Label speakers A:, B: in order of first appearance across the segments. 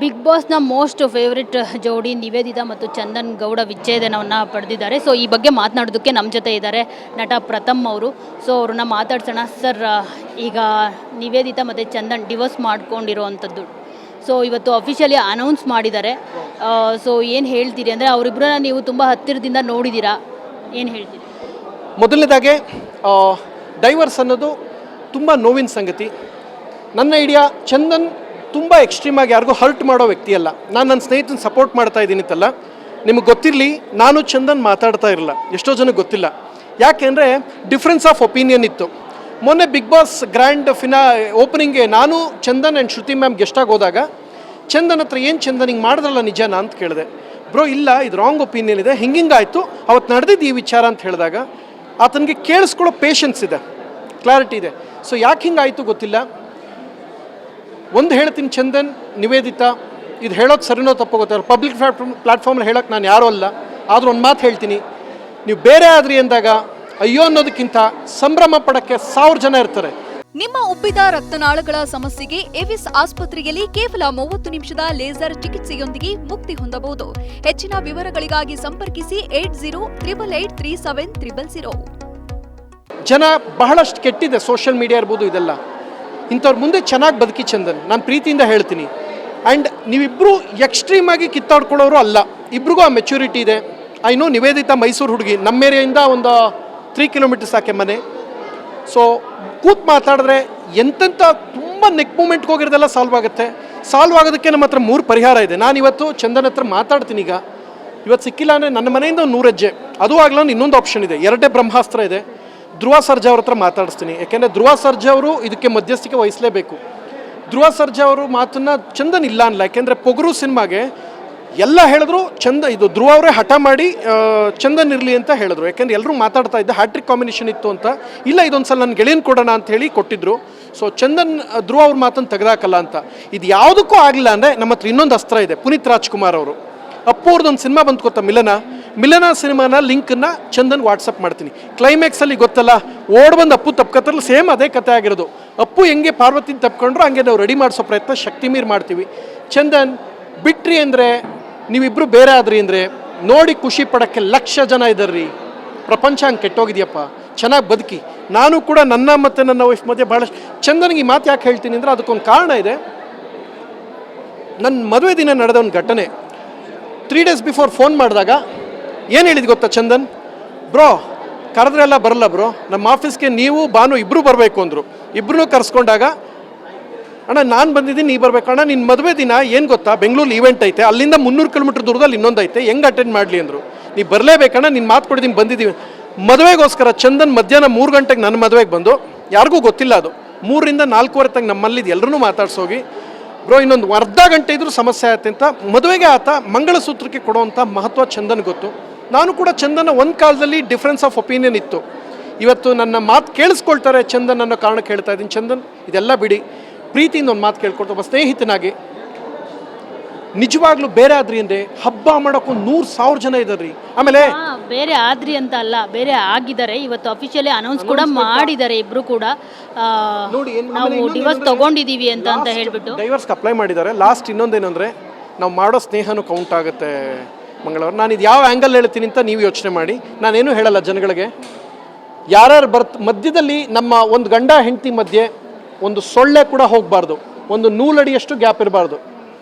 A: Big ಬಾಸ್ನ most favourite ಜೋಡಿ ನಿವೇದಿತಾ ಮತ್ತು ಚಂದನ್ ಗೌಡ ವಿಚ್ಛೇದನವನ್ನು ಪಡೆದಿದ್ದಾರೆ. ಸೊ ಈ ಬಗ್ಗೆ ಮಾತನಾಡೋದಕ್ಕೆ ನಮ್ಮ ಜೊತೆ ಇದ್ದಾರೆ ನಟ ಪ್ರಥಮ್ ಅವರು. ಸೊ ಅವ್ರನ್ನ ಮಾತಾಡ್ಸೋಣ. ಸರ್, ಈಗ ನಿವೇದಿತಾ ಮತ್ತು ಚಂದನ್ ಡಿವೋರ್ಸ್ ಮಾಡ್ಕೊಂಡಿರೋವಂಥದ್ದು ಸೊ ಇವತ್ತು ಅಫಿಷಿಯಲಿ ಅನೌನ್ಸ್ ಮಾಡಿದ್ದಾರೆ. ಸೊ ಏನು ಹೇಳ್ತೀರಿ ಅಂದರೆ ಅವರಿಬ್ಬರನ್ನ ನೀವು ತುಂಬ ಹತ್ತಿರದಿಂದ ನೋಡಿದ್ದೀರಾ, ಏನು ಹೇಳ್ತೀರಿ?
B: ಮೊದಲನೇದಾಗೆ ಡೈವರ್ಸ್ ಅನ್ನೋದು ತುಂಬ ನೋವಿನ ಸಂಗತಿ. ನನ್ನ ಐಡಿಯಾ, ಚಂದನ್ ತುಂಬ ಎಕ್ಸ್ಟ್ರೀಮಾಗಿ ಯಾರಿಗೂ ಹರ್ಟ್ ಮಾಡೋ ವ್ಯಕ್ತಿ ಅಲ್ಲ. ನಾನು ನನ್ನ ಸ್ನೇಹಿತನ ಸಪೋರ್ಟ್ ಮಾಡ್ತಾ ಇದ್ದೀನಿತ್ತಲ್ಲ, ನಿಮಗೆ ಗೊತ್ತಿರಲಿ, ನಾನು ಚಂದನ್ ಮಾತಾಡ್ತಾ ಇರಲಿಲ್ಲ, ಎಷ್ಟೋ ಜನಕ್ಕೆ ಗೊತ್ತಿಲ್ಲ. ಯಾಕೆಂದರೆ ಡಿಫ್ರೆನ್ಸ್ ಆಫ್ ಒಪಿನಿಯನ್ ಇತ್ತು. ಮೊನ್ನೆ ಬಿಗ್ ಬಾಸ್ ಗ್ರ್ಯಾಂಡ್ ಓಪನಿಂಗ್ಗೆ ನಾನು ಚಂದನ್ ಆ್ಯಂಡ್ ಶ್ರುತಿ ಮ್ಯಾಮ್ ಗೆಸ್ಟಾಗಿ ಹೋದಾಗ ಚಂದನ್ ಹತ್ರ ಏನು ಚಂದನ್ ಹಿಂಗೆ ಮಾಡಿದ್ರಲ್ಲ ನಿಜನಾ ಅಂತ ಕೇಳಿದೆ. ಬ್ರೋ ಇಲ್ಲ, ಇದು ರಾಂಗ್ ಒಪಿನಿಯನ್ ಇದೆ, ಹಿಂಗಾಯಿತು, ಅವತ್ತು ನಡೆದಿದ್ದು ಈ ವಿಚಾರ ಅಂತ ಹೇಳಿದಾಗ ಆತನಿಗೆ ಕೇಳಿಸ್ಕೊಳ್ಳೋ ಪೇಷನ್ಸ್ ಇದೆ, ಕ್ಲಾರಿಟಿ ಇದೆ. ಸೊ ಯಾಕೆ ಹಿಂಗಾಯಿತು ಗೊತ್ತಿಲ್ಲ. ಒಂದು ಹೇಳ್ತೀನಿ, ಚಂದನ್ ನಿವೇದಿತಾ ಇದು ಹೇಳೋದು ಸರಿನೋ ತಪ್ಪೋ ಗೊತ್ತಿಲ್ಲ, ಪಬ್ಲಿಕ್ ಪ್ಲ್ಯಾಟ್ಫಾರ್ಮಲ್ಲಿ ಹೇಳೋಕ್ಕೆ ನಾನು ಯಾರೂ ಅಲ್ಲ. ಆದರೂ ಒಂದು ಮಾತು ಹೇಳ್ತೀನಿ, ನೀವು ಬೇರೆ ಆದ್ರಿ ಅಂದಾಗ ಅಯ್ಯೋ ಅನ್ನೋದಕ್ಕಿಂತ ಸಂಭ್ರಮ ಪಡೋಕ್ಕೆ 1000 ಜನ ಇರ್ತಾರೆ.
C: ನಿಮ್ಮ ಉಬ್ಬಿದ ರಕ್ತನಾಳಗಳ ಸಮಸ್ಯೆಗೆ ಎವಿಸ್ ಆಸ್ಪತ್ರೆಯಲ್ಲಿ ಕೇವಲ 30 ನಿಮಿಷದ ಲೇಸರ್ ಚಿಕಿತ್ಸೆಯೊಂದಿಗೆ ಮುಕ್ತಿ ಹೊಂದಬಹುದು. ಹೆಚ್ಚಿನ ವಿವರಗಳಿಗಾಗಿ ಸಂಪರ್ಕಿಸಿ 8088837300.
B: ಜನ ಬಹಳಷ್ಟು ಕೆಟ್ಟಿದೆ, ಸೋಷಿಯಲ್ ಮೀಡಿಯಾ ಇರ್ಬೋದು, ಇದೆಲ್ಲ ಇಂಥವ್ರ ಮುಂದೆ ಚೆನ್ನಾಗಿ ಬದುಕಿ ಚಂದನ್, ನಾನು ಪ್ರೀತಿಯಿಂದ ಹೇಳ್ತೀನಿ. ಆ್ಯಂಡ್ ನೀವಿಬ್ಬರು ಎಕ್ಸ್ಟ್ರೀಮಾಗಿ ಕಿತ್ತಾಡ್ಕೊಳ್ಳೋರು ಅಲ್ಲ, ಇಬ್ರಿಗೂ ಆ ಮೆಚ್ಯೂರಿಟಿ ಇದೆ. ಐನೋ ನಿವೇದಿತಾ ಮೈಸೂರು ಹುಡುಗಿ, ನಮ್ಮ ಏರಿಯಿಂದ ಒಂದು 3 ಕಿಲೋಮೀಟರ್ಸ್ ಆಕೆ ಮನೆ. ಸೊ ಕೂತ್ ಮಾತಾಡಿದ್ರೆ ಎಂತೆಂಥ ತುಂಬ ನೆಕ್ ಮೂಮೆಂಟ್ಗೆ ಹೋಗಿರೋದೆಲ್ಲ ಸಾಲ್ವ್ ಆಗುತ್ತೆ. ಸಾಲ್ವ್ ಆಗೋದಕ್ಕೆ ನಮ್ಮ ಹತ್ರ 3 ಪರಿಹಾರ ಇದೆ. ನಾನು ಇವತ್ತು ಚಂದನ್ ಹತ್ರ ಮಾತಾಡ್ತೀನಿ. ಇವತ್ತು ಸಿಕ್ಕಿಲ್ಲ ಅಂದರೆ ನನ್ನ ಮನೆಯಿಂದ 100 ಹೆಜ್ಜೆ, ಅದು ಆಗಲ್ಲ. ಇನ್ನೊಂದು ಆಪ್ಷನ್ ಇದೆ, 2 ಬ್ರಹ್ಮಾಸ್ತ್ರ ಇದೆ. ಧ್ರುವ ಸರ್ಜಾ ಅವ್ರ ಹತ್ರ ಮಾತಾಡಿಸ್ತೀನಿ. ಯಾಕೆಂದರೆ ಧ್ರುವ ಸರ್ಜಾ ಅವರು ಇದಕ್ಕೆ ಮಧ್ಯಸ್ಥಿಕೆ ವಹಿಸಲೇಬೇಕು. ಧ್ರುವ ಸರ್ಜಾ ಅವರು ಮಾತನ್ನು ಚಂದನ್ ಇಲ್ಲ ಅನ್ನಲ್ಲ. ಯಾಕೆಂದರೆ ಪೊಗರು ಸಿನಿಮಾಗೆ ಎಲ್ಲ ಹೇಳಿದ್ರು, ಇದು ಧ್ರುವ ಅವರೇ ಹಠ ಮಾಡಿ ಚಂದನ್ ಇರಲಿ ಅಂತ ಹೇಳಿದ್ರು. ಯಾಕೆಂದರೆ ಎಲ್ಲರೂ ಮಾತಾಡ್ತಾ ಇದ್ದ ಹ್ಯಾಟ್ರಿಕ್ ಕಾಂಬಿನೇಷನ್ ಇತ್ತು ಅಂತ. ಇಲ್ಲ, ಇದೊಂದು ಸಲ ನನ್ನ ಗೆಳೆಯನ್ ಕೊಡೋಣ ಅಂತ ಹೇಳಿ ಕೊಟ್ಟಿದ್ರು. ಸೊ ಚಂದನ್ ಧ್ರುವ ಅವ್ರ ಮಾತನ್ನು ತೆಗೆದಾಕಲ್ಲ ಅಂತ. ಇದು ಯಾವುದಕ್ಕೂ ಆಗಲಿಲ್ಲ ಅಂದರೆ ನಮ್ಮ ಹತ್ರ ಇನ್ನೊಂದು ಅಸ್ತ್ರ ಇದೆ, ಪುನೀತ್ ರಾಜ್ಕುಮಾರ್ ಅವರು. ಅಪ್ಪು ಅವ್ರದ್ದೊಂದು ಸಿನಿಮಾ ಬಂದು ಗೊತ್ತಾ, ಮಿಲನ ಸಿನಿಮಾನ ಲಿಂಕನ್ನು ಚಂದನ್ ವಾಟ್ಸಪ್ ಮಾಡ್ತೀನಿ. ಕ್ಲೈಮ್ಯಾಕ್ಸಲ್ಲಿ ಗೊತ್ತಲ್ಲ, ಬಂದು ಅಪ್ಪು ತಪ್ಕೊತಾರಲ್ಲ, ಸೇಮ್ ಅದೇ ಕತೆ ಆಗಿರೋದು. ಅಪ್ಪು ಹೆಂಗೆ ಪಾರ್ವತಿನ ತಪ್ಕೊಂಡ್ರು ಹಂಗೆ ನಾವು ರೆಡಿ ಮಾಡಿಸೋ ಪ್ರಯತ್ನ ಶಕ್ತಿ ಮೀರಿ ಮಾಡ್ತೀವಿ. ಚಂದನ್ ಬಿಟ್ರಿ ಅಂದರೆ, ನೀವಿಬ್ಬರು ಬೇರೆ ಆದ್ರಿ ಅಂದರೆ ನೋಡಿ ಖುಷಿ ಪಡೋಕ್ಕೆ 1,00,000 ಜನ ಇದ್ದಾರ್ರಿ. ಪ್ರಪಂಚ ಹಂಗೆ ಕೆಟ್ಟೋಗಿದೆಯಪ್ಪ, ಚೆನ್ನಾಗಿ ಬದುಕಿ. ನಾನು ಕೂಡ ನನ್ನ ಮತ್ತು ನನ್ನ ವೈಫ್ ಮಧ್ಯೆ ಭಾಳಷ್ಟು ಚಂದನ್ಗೆ ಈ ಮಾತು ಯಾಕೆ ಹೇಳ್ತೀನಿ ಅಂದರೆ ಅದಕ್ಕೊಂದು ಕಾರಣ ಇದೆ. ನನ್ನ ಮದುವೆ ದಿನ ನಡೆದ ಒಂದು ಘಟನೆ. 3 ಡೇಸ್ ಬಿಫೋರ್ ಫೋನ್ ಮಾಡಿದಾಗ ಏನು ಹೇಳಿದ್ದು ಗೊತ್ತಾ ಚಂದನ್? ಬ್ರೋ ಕರೆದ್ರೆಲ್ಲ ಬರಲ್ಲ ಬ್ರೋ, ನಮ್ಮ ಆಫೀಸ್ಗೆ ನೀವು ಭಾನು ಇಬ್ಬರು ಬರಬೇಕು ಅಂದರು. ಇಬ್ಬರೂ ಕರೆಸ್ಕೊಂಡಾಗ, ಅಣ್ಣ ನಾನು ಬಂದಿದ್ದೀನಿ, ನೀ ಬರಬೇಕು. ಅಣ್ಣ ನಿನ್ನ ಮದುವೆ ದಿನ ಏನು ಗೊತ್ತಾ, ಬೆಂಗಳೂರಲ್ಲಿ ಈವೆಂಟ್ ಐತೆ, ಅಲ್ಲಿಂದ 300 ಕಿಲೋಮೀಟ್ರ್ ದೂರದಲ್ಲಿ ಇನ್ನೊಂದು ಐತೆ, ಹೆಂಗೆ ಅಟೆಂಡ್ ಮಾಡಲಿ ಅಂದರು. ನೀ ಬರಲೇಬೇಕಣ್ಣ, ನಿನ್ನ ಮಾತು ಕೊಡಿದ್ದೀನಿ, ಬಂದಿದ್ದೀವಿ. ಮದುವೆಗೋಸ್ಕರ ಚಂದನ್ ಮಧ್ಯಾಹ್ನ 3 ಗಂಟೆಗೆ ನನ್ನ ಮದುವೆಗೆ ಬಂದು, ಯಾರಿಗೂ ಗೊತ್ತಿಲ್ಲ ಅದು, 3 ರಿಂದ 4:15 ತನಕ ನಮ್ಮಲ್ಲಿದ್ದು ಎಲ್ಲರೂ ಮಾತಾಡ್ಸೋಗಿ, ಬ್ರೋ ಇನ್ನೊಂದು ಅರ್ಧ ಗಂಟೆ ಇದ್ರೂ ಸಮಸ್ಯೆ ಆಗುತ್ತೆ ಅಂತ ಮದುವೆಗೆ ಆತ ಮಂಗಳಸೂತ್ರಕ್ಕೆ ಕೊಡುವಂಥ ಮಹತ್ವ ಚಂದನ್ ಗೊತ್ತು. ನಾನು ಕೂಡ ಚಂದನ ಒಂದು ಕಾಲದಲ್ಲಿ ಡಿಫ್ರೆನ್ಸ್ ಆಫ್ ಒಪಿನಿಯನ್ ಇತ್ತು. ಇವತ್ತು ನನ್ನ ಮಾತು ಕೇಳಿಸ್ಕೊಳ್ತಾರೆ ಚಂದನ್ ಅನ್ನೋ ಕಾರಣಕ್ಕೆ ಹೇಳ್ತಾ ಇದ್ದೀನಿ. ಚಂದನ್ ಇದೆಲ್ಲ ಬಿಡಿ, ಪ್ರೀತಿಯಿಂದ ಒಂದು ಮಾತು ಕೇಳ್ಕೊಳ್ತಾ ಒಬ್ಬ ಸ್ನೇಹಿತನಾಗಿ, ನಿಜವಾಗ್ಲೂ ಬೇರೆ ಆದ್ರಿ ಅಂದರೆ ಹಬ್ಬ ಮಾಡೋಕ್ಕೂ 100,000 ಜನ ಇದ್ದಾರ್ರಿ. ಆಮೇಲೆ
A: ಬೇರೆ ಆದ್ರಿ ಅಂತ ಅಲ್ಲ, ಬೇರೆ ಆಗಿದ್ದಾರೆ. ಇವತ್ತು ಅಫಿಷಿಯಲಿ ಅನೌನ್ಸ್ ಕೂಡ ಮಾಡಿದ್ದಾರೆ ಇಬ್ರು ಕೂಡ.
B: ನೋಡಿ,
A: ನಾವು ಡಿವೋರ್ಸ್ ತಗೊಂಡಿದ್ದೀವಿ ಅಂತ ಹೇಳ್ಬಿಟ್ಟು
B: ಡೈವರ್ಸ್ಗೆ ಅಪ್ಲೈ ಮಾಡಿದ್ದಾರೆ. ಲಾಸ್ಟ್ ಇನ್ನೊಂದೇನೆಂದರೆ, ನಾವು ಮಾಡೋ ಸ್ನೇಹನೂ ಕೌಂಟ್ ಆಗುತ್ತೆ ಮಂಗಳವಾರ. ನಾನು ಇದು ಯಾವ ಆ್ಯಂಗಲ್ ಹೇಳ್ತೀನಿ ಅಂತ ನೀವು ಯೋಚನೆ ಮಾಡಿ. ನಾನೇನು ಹೇಳಲ್ಲ ಜನಗಳಿಗೆ. ಯಾರ್ಯಾರು ಮಧ್ಯದಲ್ಲಿ ನಮ್ಮ ಒಂದು ಗಂಡ ಹೆಂಡತಿ ಮಧ್ಯೆ ಒಂದು ಸೊಳ್ಳೆ ಕೂಡ ಹೋಗಬಾರ್ದು, ಒಂದು ನೂಲಡಿಯಷ್ಟು ಗ್ಯಾಪ್ ಇರಬಾರ್ದು.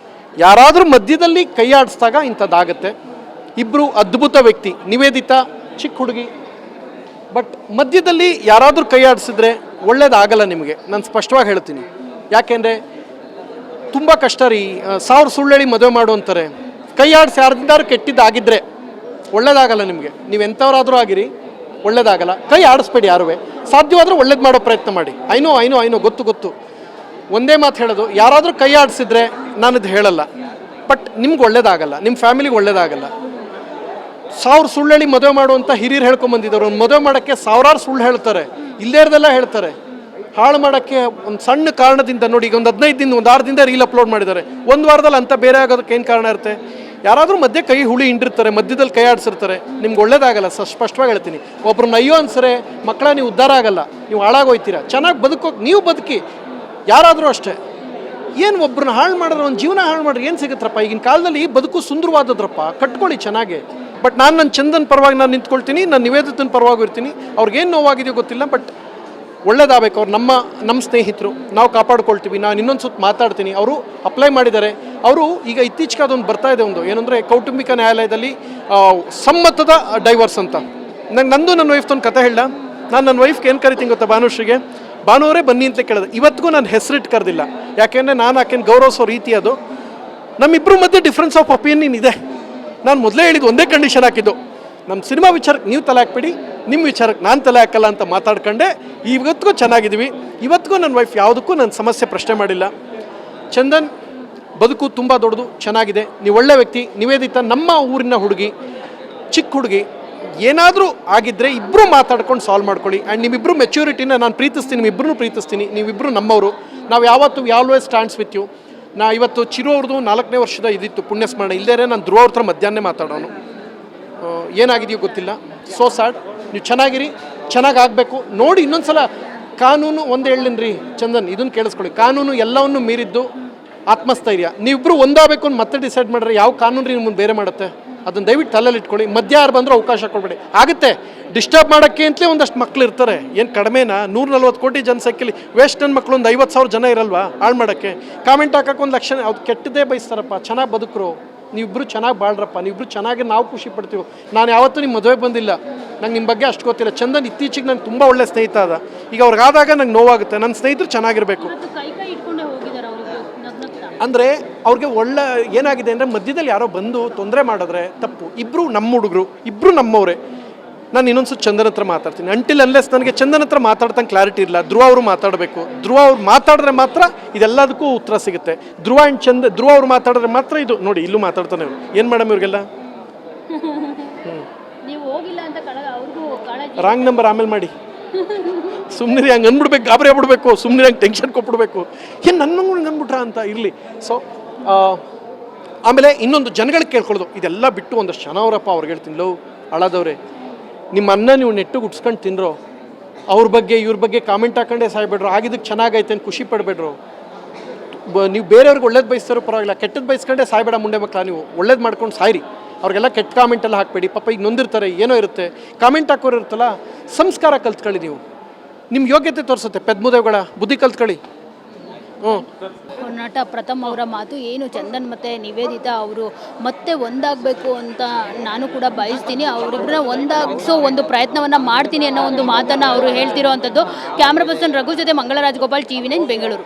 B: ಯಾರಾದರೂ ಮಧ್ಯದಲ್ಲಿ ಕೈ ಆಡಿಸಿದಾಗ ಇಂಥದ್ದಾಗತ್ತೆ. ಇಬ್ಬರು ಅದ್ಭುತ ವ್ಯಕ್ತಿ, ನಿವೇದಿತಾ ಚಿಕ್ಕ ಹುಡುಗಿ, ಬಟ್ ಮಧ್ಯದಲ್ಲಿ ಯಾರಾದರೂ ಕೈ ಆಡಿಸಿದ್ರೆ ಒಳ್ಳೇದಾಗಲ್ಲ ನಿಮಗೆ, ನಾನು ಸ್ಪಷ್ಟವಾಗಿ ಹೇಳ್ತೀನಿ. ಯಾಕೆಂದರೆ ತುಂಬ ಕಷ್ಟ ರೀ, 1000 ಸುಳ್ಳು ಮದುವೆ ಮಾಡು ಅಂತಾರೆ. ಕೈ ಆಡಿಸಿ ಯಾರ್ದಿಂದಾದ್ರು ಕೆಟ್ಟಿದ್ದಾಗಿದ್ದರೆ ಒಳ್ಳೇದಾಗಲ್ಲ ನಿಮಗೆ. ನೀವು ಎಂಥವರಾದರೂ ಆಗಿರಿ, ಒಳ್ಳೇದಾಗಲ್ಲ. ಕೈ ಆಡಿಸ್ಬೇಡಿ ಯಾರೂ. ಸಾಧ್ಯವಾದರೂ ಒಳ್ಳೇದು ಮಾಡೋ ಪ್ರಯತ್ನ ಮಾಡಿ. ಐನೋ ಗೊತ್ತು. ಒಂದೇ ಮಾತು ಹೇಳೋದು, ಯಾರಾದರೂ ಕೈ ಆಡಿಸಿದ್ರೆ ನಾನಿದು ಹೇಳಲ್ಲ, ಬಟ್ ನಿಮ್ಗೆ ಒಳ್ಳೇದಾಗಲ್ಲ, ನಿಮ್ಮ ಫ್ಯಾಮಿಲಿಗೆ ಒಳ್ಳೇದಾಗಲ್ಲ. 1000 ಸುಳ್ಳು ಮದುವೆ ಮಾಡುವಂಥ ಹಿರಿಯರು ಹೇಳ್ಕೊಂಬಂದಿದ್ದಾರೆ. ಒಂದು ಮದುವೆ ಮಾಡೋಕ್ಕೆ 1000 ಸುಳ್ಳು ಹೇಳ್ತಾರೆ, ಇಲ್ಲದೇ ಇರೋದೆಲ್ಲ ಹೇಳ್ತಾರೆ. ಹಾಳು ಮಾಡೋಕ್ಕೆ ಒಂದು ಸಣ್ಣ ಕಾರಣದಿಂದ ನೋಡಿ, ಈಗ ಒಂದು 15 ದಿನ, ಒಂದು 6 ದಿನದ ರೀಲ್ ಅಪ್ಲೋಡ್ ಮಾಡಿದ್ದಾರೆ. ಒಂದು ವಾರದಲ್ಲಿ ಅಂತ ಬೇರೆ ಆಗೋದಕ್ಕೆ ಏನು ಕಾರಣ ಇರುತ್ತೆ? ಯಾರಾದರೂ ಮಧ್ಯೆ ಕೈ ಹುಳಿ ಹಿಂಡಿರ್ತಾರೆ, ಮಧ್ಯದಲ್ಲಿ ಕೈ ಆಡಿಸಿರ್ತಾರೆ. ನಿಮ್ಗೆ ಒಳ್ಳೇದಾಗಲ್ಲ, ಸ್ಪಷ್ಟವಾಗಿ ಹೇಳ್ತೀನಿ. ಒಬ್ರನ್ನ ಅಯ್ಯೋ ಅನ್ಸರೆ ಮಕ್ಕಳ ನೀವು ಉದ್ಧಾರ ಆಗಲ್ಲ, ನೀವು ಹಾಳಾಗೋಯ್ತೀರ. ಚೆನ್ನಾಗಿ ಬದುಕೋಕೆ ನೀವು ಬದುಕಿ, ಯಾರಾದರೂ ಅಷ್ಟೇ. ಏನು ಒಬ್ಬರನ್ನ ಹಾಳು ಮಾಡಿದ್ರೆ ಒಂದು ಜೀವನ ಹಾಳು ಮಾಡಿದ್ರೆ ಏನು ಸಿಗುತ್ತಪ್ಪ? ಈಗಿನ ಕಾಲದಲ್ಲಿ ಬದುಕು ಸುಂದರವಾದದ್ರಪ್ಪ, ಕಟ್ಕೊಳ್ಳಿ ಚೆನ್ನಾಗೆ. ಬಟ್ ನಾನು ನನ್ನ ಚಂದನ್ ಪರವಾಗಿ ನಾನು ನಿಂತ್ಕೊಳ್ತೀನಿ, ನಾನು ನಿವೇದಿತನ ಪರವಾಗಿ ಇರ್ತೀನಿ. ಅವ್ರಿಗೇನು ನೋವಾಗಿದೆಯೋ ಗೊತ್ತಿಲ್ಲ, ಬಟ್ ಒಳ್ಳೇದಾಗಬೇಕು. ಅವ್ರು ನಮ್ಮ ಸ್ನೇಹಿತರು, ನಾವು ಕಾಪಾಡ್ಕೊಳ್ತೀವಿ. ನಾನು ಇನ್ನೊಂದು ಸುತ್ತ ಮಾತಾಡ್ತೀನಿ. ಅವರು ಅಪ್ಲೈ ಮಾಡಿದ್ದಾರೆ. ಅವರು ಈಗ ಇತ್ತೀಚೆಗೆ ಅದೊಂದು ಬರ್ತಾ ಇದೆ, ಒಂದು ಏನಂದರೆ ಕೌಟುಂಬಿಕ ನ್ಯಾಯಾಲಯದಲ್ಲಿ ಸಮ್ಮತದ ಡೈವರ್ಸ್ ಅಂತ. ನಂದು ನನ್ನ ವೈಫ್ದೊಂದು ಕತೆ ಹೇಳ. ನಾನು ನನ್ನ ವೈಫ್ಗೆ ಏನು ಕರಿತೀನಿ ಗೊತ್ತಾ? ಭಾನುಶ್ರೀಗೆ, ಭಾನುವರೇ ಬನ್ನಿ ಅಂತಲೇ ಕೇಳಿದೆ. ಇವತ್ತಿಗೂ ನಾನು ಹೆಸರಿಟ್ಟು ಕರೆದಿಲ್ಲ, ಯಾಕೆಂದರೆ ನಾನು ಆಕೆನ ಗೌರವಿಸೋ ರೀತಿ ಅದು. ನಮ್ಮಿಬ್ಬರ ಮಧ್ಯೆ ಡಿಫ್ರೆನ್ಸ್ ಆಫ್ ಒಪಿನಿಯನ್ ಇದೆ. ನಾನು ಮೊದಲೇ ಹೇಳಿದ್ದು ಒಂದೇ ಕಂಡೀಷನ್ ಹಾಕಿದ್ದು, ನಮ್ಮ ಸಿನಿಮಾ ವಿಚಾರಕ್ಕೆ ನೀವು ತಲೆ ಹಾಕ್ಬೇಡಿ, ನಿಮ್ಮ ವಿಚಾರಕ್ಕೆ ನಾನು ತಲೆ ಹಾಕಲ್ಲ ಅಂತ ಮಾತಾಡ್ಕೊಂಡೆ ಇವತ್ತಿಗೂ ಚೆನ್ನಾಗಿದ್ದೀವಿ. ಇವತ್ತಿಗೂ ನನ್ನ ವೈಫ್ ಯಾವುದಕ್ಕೂ ನನ್ನ ಸಮಸ್ಯೆ ಪ್ರಶ್ನೆ ಮಾಡಿಲ್ಲ. ಚಂದನ್ ಬದುಕು ತುಂಬ ದೊಡ್ಡದು, ಚೆನ್ನಾಗಿದೆ. ನೀವು ಒಳ್ಳೆ ವ್ಯಕ್ತಿ. ನಿವೇದಿತ ನಮ್ಮ ಊರಿನ ಹುಡುಗಿ, ಚಿಕ್ಕ ಹುಡುಗಿ. ಏನಾದರೂ ಆಗಿದ್ದರೆ ಇಬ್ಬರು ಮಾತಾಡ್ಕೊಂಡು ಸಾಲ್ವ್ ಮಾಡ್ಕೊಳ್ಳಿ. ಆ್ಯಂಡ್ ನಿಮ್ಮಿಬ್ಬರು ಮೆಚ್ಯೂರಿಟಿನ ನಾನು ಪ್ರೀತಿಸ್ತೀನಿ, ನಿಮ್ಮಿಬ್ಬರೂ ಪ್ರೀತಿಸ್ತೀನಿ. ನೀವಿಬ್ಬರು ನಮ್ಮವರು. ನಾವು ಯಾವತ್ತೂ ಆಲ್ವೇಸ್ ಸ್ಟ್ಯಾಂಡ್ಸ್ ವಿತ್ ಯು. ನಾ ಇವತ್ತು ಚಿರು ಅವ್ರದ್ದು 4ನೇ ವರ್ಷದ ಇದಿತ್ತು ಪುಣ್ಯಸ್ಮರಣ. ಇಲ್ಲದೇ ನಾನು ಧ್ರುವ ಅವ್ರ ಹತ್ರ ಮಧ್ಯಾಹ್ನ ಮಾತಾಡೋನು. ಏನಾಗಿದೆಯೋ ಗೊತ್ತಿಲ್ಲ. So sad. ನೀವು ಚೆನ್ನಾಗಿರಿ, ಚೆನ್ನಾಗಾಗಬೇಕು. ನೋಡಿ ಇನ್ನೊಂದು ಸಲ ಕಾನೂನು ಒಂದು ಹೇಳಿನಿ ರೀ ಚಂದನ್, ಇದನ್ನು ಕೇಳಿಸ್ಕೊಳ್ಳಿ. ಕಾನೂನು ಎಲ್ಲವನ್ನು ಮೀರಿದ್ದು ಆತ್ಮಸ್ಥೈರ್ಯ. ನೀವಿಬ್ಬರು ಒಂದಾಗಬೇಕು ಅಂತ ಮತ್ತೆ ಡಿಸೈಡ್ ಮಾಡಿದ್ರೆ ಯಾವ ಕಾನೂನು ರೀ ನಿಮ್ಮನ್ನು ಬೇರೆ ಮಾಡುತ್ತೆ? ಅದನ್ನು ದಯವಿಟ್ಟು ತಲೆಯಲ್ಲಿ ಇಟ್ಕೊಳ್ಳಿ. ಮಧ್ಯ ಯಾರು ಬಂದರೂ ಅವಕಾಶ ಕೊಡಬೇಡಿ. ಆಗುತ್ತೆ, ಡಿಸ್ಟರ್ಬ್ ಮಾಡೋಕ್ಕೆ ಅಂತಲೇ ಒಂದಷ್ಟು ಮಕ್ಳು ಇರ್ತಾರೆ. ಏನು ಕಡಿಮೆನಾ? 140 ಕೋಟಿ ಜನಸಂಖ್ಯೆಯಲ್ಲಿ ವೇಸ್ಟ್ ನನ್ನ ಮಕ್ಕಳು ಒಂದು 50,000 ಜನ ಇರಲ್ವಾ ಹಾಳು ಮಾಡೋಕ್ಕೆ? ಕಾಮೆಂಟ್ ಹಾಕೋಕೆ 1 ಲಕ್ಷ. ಅವ್ರು ಕೆಟ್ಟದೇ ಬಯಸ್ತಾರಪ್ಪ. ಚೆನ್ನಾಗಿ ಬದುಕರು, ನೀವಿಬ್ಬರು ಚೆನ್ನಾಗಿ ಬಾಳ್ರಪ್ಪ. ನೀವಿಬ್ಬರು ಚೆನ್ನಾಗಿ ನಾವು ಖುಷಿ ಪಡ್ತೀವಿ. ನಾನು ಯಾವತ್ತೂ ನಿಮ್ಮ ಮದುವೆಗೆ ಬಂದಿಲ್ಲ, ನಂಗೆ ನಿಮ್ಮ ಬಗ್ಗೆ ಅಷ್ಟು ಗೊತ್ತಿಲ್ಲ. ಚಂದನ್ ಇತ್ತೀಚೆಗೆ ನಂಗೆ ತುಂಬ ಒಳ್ಳೆ ಸ್ನೇಹಿತ ಅದ. ಈಗ ಅವ್ರಿಗಾದಾಗ ನಂಗೆ ನೋವಾಗುತ್ತೆ. ನನ್ನ ಸ್ನೇಹಿತರು ಚೆನ್ನಾಗಿರಬೇಕು. ಅಂದರೆ ಅವ್ರಿಗೆ ಒಳ್ಳೆ ಏನಾಗಿದೆ ಅಂದರೆ ಮಧ್ಯದಲ್ಲಿ ಯಾರೋ ಬಂದು ತೊಂದರೆ ಮಾಡಿದ್ರೆ ತಪ್ಪು. ಇಬ್ಬರು ನಮ್ಮ ಹುಡುಗರು, ಇಬ್ಬರು ನಮ್ಮವರೇ. ನಾನು ಇನ್ನೊಂದು ಚಂದನ್ ಹತ್ರ ಮಾತಾಡ್ತೀನಿ. ಅಂಟಿಲ್ ಅನ್ಲೆಸ್ ನನಗೆ ಚಂದನ್ ಹತ್ರ ಮಾತಾಡ್ತಂಗೆ ಕ್ಲಾರಿಟಿ ಇಲ್ಲ. ಧ್ರುವ ಅವರು ಮಾತಾಡಬೇಕು. ಧ್ರುವ ಅವ್ರು ಮಾತಾಡಿದ್ರೆ ಮಾತ್ರ ಇದೆಲ್ಲದಕ್ಕೂ ಉತ್ತರ ಸಿಗುತ್ತೆ. ಧ್ರುವ ಅವ್ರು ಮಾತಾಡಿದ್ರೆ ಮಾತ್ರ ಇದು. ನೋಡಿ ಇಲ್ಲೂ ಮಾತಾಡ್ತಾನೆ. ಏನು ಮೇಡಮ್ ಇವ್ರಿಗೆಲ್ಲ ರಾಂಗ್ ನಂಬರ್ ಆಮೇಲೆ ಮಾಡಿ. ಸುಮ್ಮನೆ ಹಂಗೆ ಅಂದ್ಬಿಡ್ಬೇಕು, ಗಾಬರಿ ಆಗ್ಬಿಡ್ಬೇಕು, ಸುಮ್ಮನೆ ಹಂಗೆ ಟೆನ್ಷನ್ ಕೊಟ್ಬಿಡ್ಬೇಕು. ಏನು ನನ್ನ ಹಂಗೆ ಅಂದ್ಬಿಟ್ರಾ ಅಂತ ಇರಲಿ. ಸೊ ಆಮೇಲೆ ಇನ್ನೊಂದು ಜನಗಳಿಗೆ ಕೇಳ್ಕೊಳ್ಳೋದು, ಇದೆಲ್ಲ ಬಿಟ್ಟು ಒಂದಷ್ಟು ಜನ ಅವರಪ್ಪ ಅವ್ರಿಗೆ ಹೇಳ್ತೀನಿ, ಲವ್ ಅಳದವ್ರೆ, ನಿಮ್ಮ ಅನ್ನ ನೀವು ನೆಟ್ಟಿಗೆ ಉಟ್ಸ್ಕೊಂಡು ತಿನ್ರೋ, ಅವ್ರ ಬಗ್ಗೆ ಇವ್ರ ಬಗ್ಗೆ ಕಾಮೆಂಟ್ ಹಾಕೊಂಡೇ ಸಾಯ್ಬೇಡ್ರು. ಆಗಿದ್ದಕ್ಕೆ ಚೆನ್ನಾಗೈತೆ ಅಂತ ಖುಷಿ ಪಡಬೇಡ್ರು. ನೀವು ಬೇರೆಯವ್ರಿಗೆ ಒಳ್ಳೇದು ಬಯಸ್ತಾರೋ ಪರವಾಗಿಲ್ಲ, ಕೆಟ್ಟದ್ದು ಬಯಸ್ಕೊಂಡೇ ಸಾಯ್ಬೇಡ ಮುಂಡೆ ಮಕ್ಕಳ. ನೀವು ಒಳ್ಳೇದು ಮಾಡ್ಕೊಂಡು ಸಾಯ್ರಿ. ಅವ್ರಿಗೆಲ್ಲ ಕೆಟ್ಟ ಕಾಮೆಂಟೆಲ್ಲ ಹಾಕಬೇಡಿ. ಪಾಪ ಈಗ ನೊಂದಿರ್ತಾರೆ, ಏನೋ ಇರುತ್ತೆ. ಕಾಮೆಂಟ್ ಹಾಕೋರು ಇರುತ್ತಲ್ಲ, ಸಂಸ್ಕಾರ ಕಲ್ತ್ಕೊಳ್ಳಿ. ನೀವು ನಿಮ್ಮ ಯೋಗ್ಯತೆ ತೋರಿಸುತ್ತೆ. ಪೆದ್ಮುದೇವುಗಳ ಬುದ್ಧಿ ಕಲ್ತ್ಕೊಳ್ಳಿ.
A: ನಟ ಪ್ರಥಮ್ ಅವರ ಮಾತು ಏನು, ಚಂದನ್ ಮತ್ತು ನಿವೇದಿತಾ ಅವರು ಮತ್ತೆ ಒಂದಾಗಬೇಕು ಅಂತ ನಾನು ಕೂಡ ಬಯಸ್ತೀನಿ. ಅವರಿಬ್ಬರನ್ನ ಒಂದಾಗಿಸೋ ಒಂದು ಪ್ರಯತ್ನವನ್ನು ಮಾಡ್ತೀನಿ ಅನ್ನೋ ಒಂದು ಮಾತನ್ನು ಅವರು ಹೇಳ್ತಿರೋ ಅಂಥದ್ದು. ಕ್ಯಾಮ್ರಾ ಪರ್ಸನ್ ರಘು ಜೊತೆ ಮಂಗಳ ರಾಜಗೋಪಾಲ್, TV9 ಬೆಂಗಳೂರು.